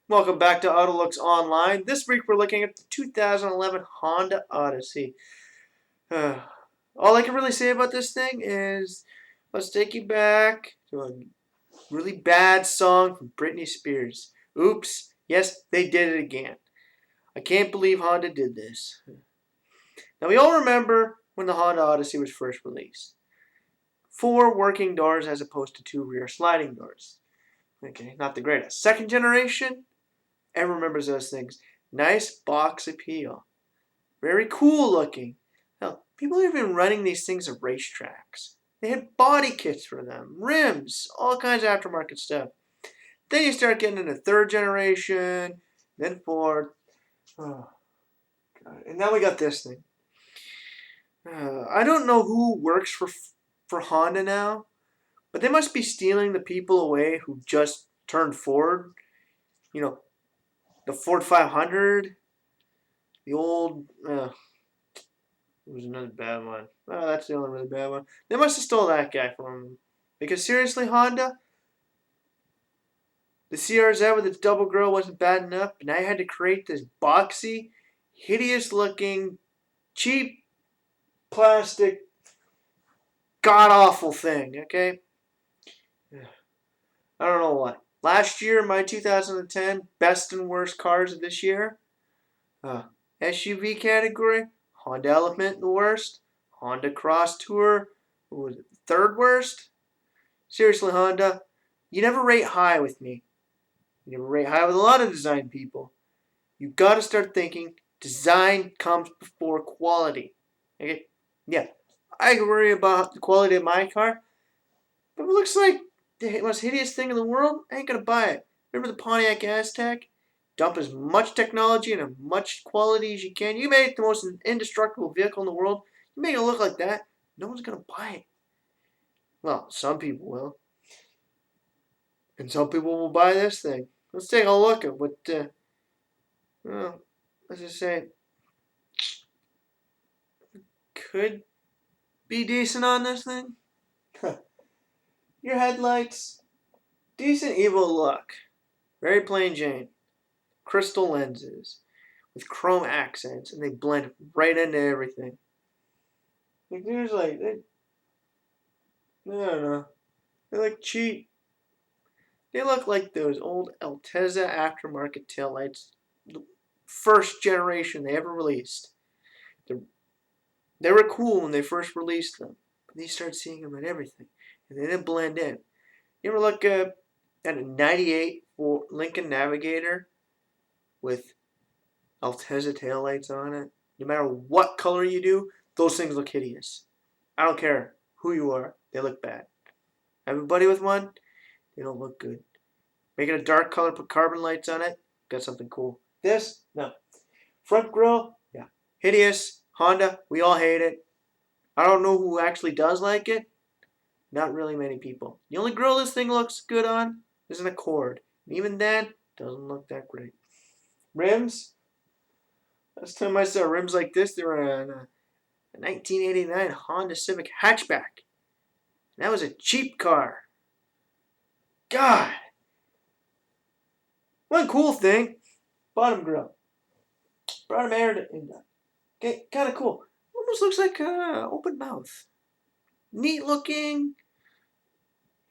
Welcome back to AutoLooks Online. This week we're looking at the 2011 Honda Odyssey. All I can really say about this thing is let's take you back to a really bad song from Britney Spears. Oops, yes, they did it again. I can't believe Honda did this. Now we all remember when the Honda Odyssey was first released. 4 working doors as opposed to 2 rear sliding doors. Okay, not the greatest. Second generation, everyone remembers those things. Nice box appeal. Very cool looking. Now, people have been running these things at racetracks. They had body kits for them, rims, all kinds of aftermarket stuff. Then you start getting into third generation, then fourth. Oh, God. And now we got this thing. I don't know who works for Honda now, but they must be stealing the people away who just turned Ford. You know, the Ford 500, the old. It was another bad one. Oh, that's the only really bad one. They must have stole that guy from him. Because seriously, Honda, the CRZ with its double grill wasn't bad enough, but now you had to create this boxy, hideous-looking, cheap, plastic, god-awful thing, okay? I don't know what. Last year, my 2010 best and worst cars of this year, SUV category, Honda Element the worst, Honda Cross Tour, what was it, third worst? Seriously, Honda, you never rate high with me. You never rate high with a lot of design people. You gotta start thinking design comes before quality. Okay? Yeah, I can worry about the quality of my car, but if it looks like the most hideous thing in the world, I ain't gonna buy it. Remember the Pontiac Aztec? Dump as much technology and as much quality as you can. You make the most indestructible vehicle in the world. You make it look like that, no one's gonna buy it. Well, some people will. And some people will buy this thing. Let's take a look at what, well, let's just say, could be decent on this thing. Your headlights, decent evil look. Very plain Jane. Crystal lenses with chrome accents, and they blend right into everything. Like, there's like, I don't know. They look cheap. They look like those old Altezza aftermarket taillights, the first generation they ever released. They're They were cool when they first released them, but then you start seeing them in everything, and they didn't blend in. You ever look at a '98 Lincoln Navigator with Altezza taillights on it? No matter what color you do, those things look hideous. I don't care who you are, they look bad. Everybody with one, they don't look good. Make it a dark color, put carbon lights on it, got something cool. This, no. Front grille, yeah. Hideous. Honda, we all hate it. I don't know who actually does like it. Not really many people. The only grill this thing looks good on is an Accord. And even then, doesn't look that great. Rims. Last time I saw rims like this, they were on a 1989 Honda Civic hatchback. And that was a cheap car. God. One cool thing. Bottom grill. Bottom air in that. Okay, kind of cool. Almost looks like open mouth. Neat looking.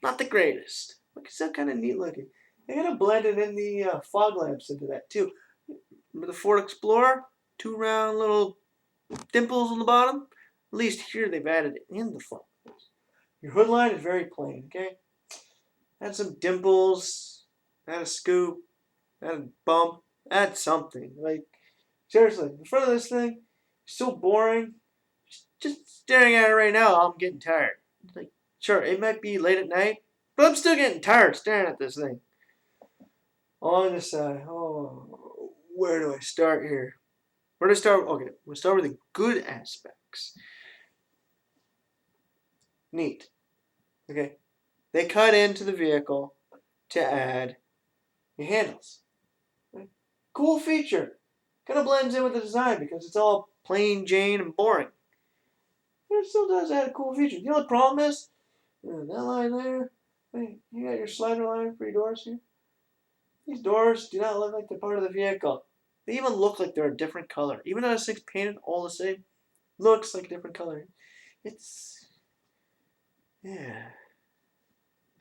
Not the greatest. But it's still kind of neat looking. They gotta blend it in the fog lamps into that too. Remember the Ford Explorer? 2 round little dimples on the bottom? At least here they've added it in the fog lamps. Your hood line is very plain, okay? Add some dimples, add a scoop, add a bump, add something. Like, seriously, in front of this thing, it's so boring. Just staring at it right now, I'm getting tired. Like, sure, it might be late at night, but I'm still getting tired staring at this thing. On the side, oh, where do I start here? Where do I start? Okay, we'll start with the good aspects. Neat. Okay, they cut into the vehicle to add your handles. Okay. Cool feature. Kind of blends in with the design because it's all plain Jane and boring. But it still does add a cool feature. You know what the problem is? That line there. Hey, you got your slider line for your doors here. These doors do not look like they're part of the vehicle. They even look like they're a different color. Even though this thing's painted all the same, looks like a different color. It's, yeah,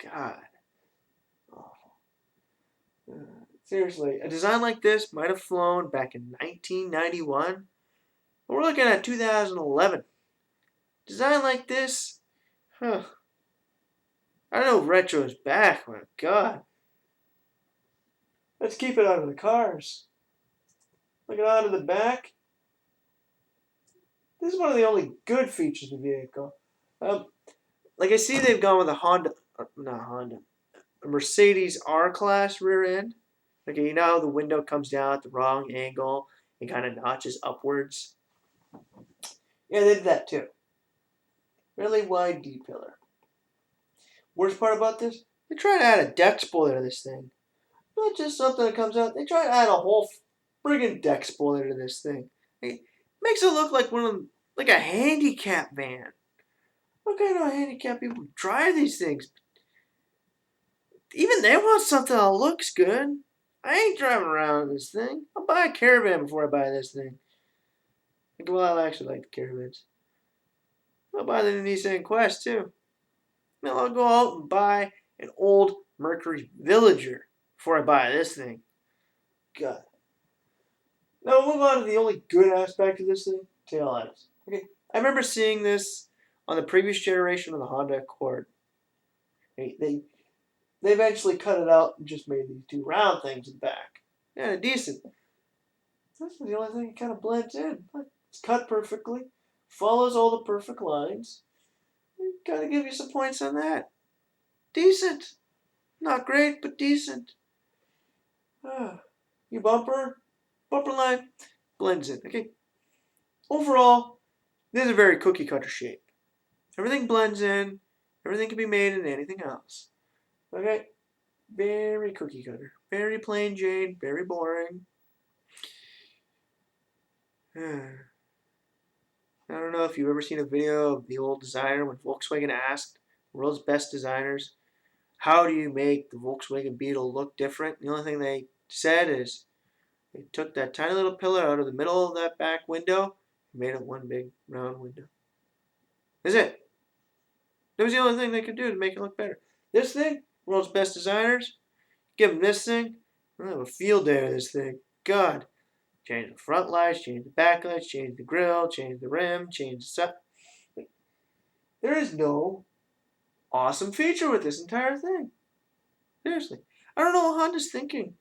God. Awful. Seriously, a design like this might have flown back in 1991, but we're looking at 2011. Design like this, huh. I know retro is back, but God. Let's keep it out of the cars. Looking out of the back. This is one of the only good features of the vehicle. Like I see they've gone with a a Mercedes R-Class rear end. Like, you know how the window comes down at the wrong angle and kind of notches upwards? Yeah, they did that too. Really wide D-pillar. Worst part about this, they try to add a deck spoiler to this thing. Not just something that comes out, they try to add a whole friggin' deck spoiler to this thing. It makes it look like like a handicap van. What kind of handicap people drive these things? Even they want something that looks good. I ain't driving around this thing. I'll buy a caravan before I buy this thing. Well, I actually like the caravans. I'll buy the Nissan Quest too. Now I'll go out and buy an old Mercury Villager before I buy this thing. God. Now we'll move on to the only good aspect of this thing, tail lights. Okay, I remember seeing this on the previous generation of the Honda Accord. They eventually cut it out and just made these two round things in the back. Yeah, decent. This is the only thing that kind of blends in. It's cut perfectly, follows all the perfect lines. Gotta give you some points on that. Decent. Not great, but decent. You bumper line, blends in. Okay. Overall, this is a very cookie cutter shape. Everything blends in. Everything can be made into anything else. Okay. Very cookie cutter. Very plain Jane. Very boring. I don't know if you've ever seen a video of the old designer when Volkswagen asked the world's best designers, how do you make the Volkswagen Beetle look different? The only thing they said is they took that tiny little pillar out of the middle of that back window and made it one big round window. That's it. That was the only thing they could do to make it look better. This thing, world's best designers, give them this thing, they'll have a field day with this thing. God. Change the front lights, change the back lights, change the grill, change the rim, change the stuff. There is no awesome feature with this entire thing. Seriously. I don't know what Honda's thinking.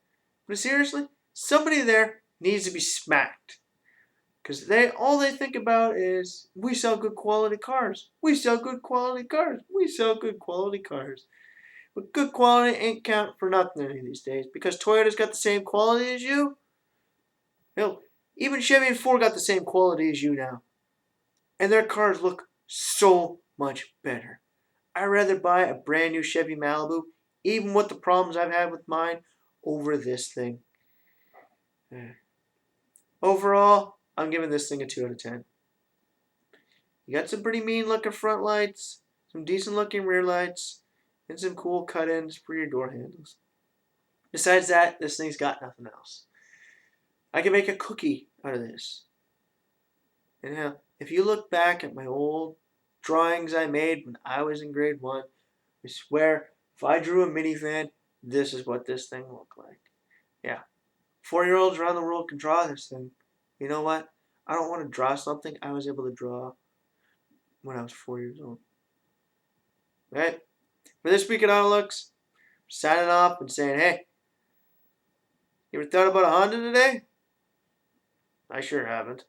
But seriously, somebody there needs to be smacked. Because all they think about is, we sell good quality cars. We sell good quality cars. We sell good quality cars. But good quality ain't count for nothing any of these days. Because Toyota's got the same quality as you. Hell, even Chevy and Ford got the same quality as you now. And their cars look so much better. I'd rather buy a brand new Chevy Malibu, even with the problems I've had with mine, over this thing. Overall, I'm giving this thing a 2 out of 10. You got some pretty mean looking front lights, some decent looking rear lights, and some cool cut-ins for your door handles. Besides that, this thing's got nothing else. I can make a cookie out of this. And now, if you look back at my old drawings I made when I was in grade 1, I swear, if I drew a minivan, this is what this thing looked like. Yeah. 4-year-olds around the world can draw this thing. You know what? I don't want to draw something I was able to draw when I was 4 years old. Right? For this week at AutoLooks, signing off and saying, hey, you ever thought about a Honda today? I sure haven't.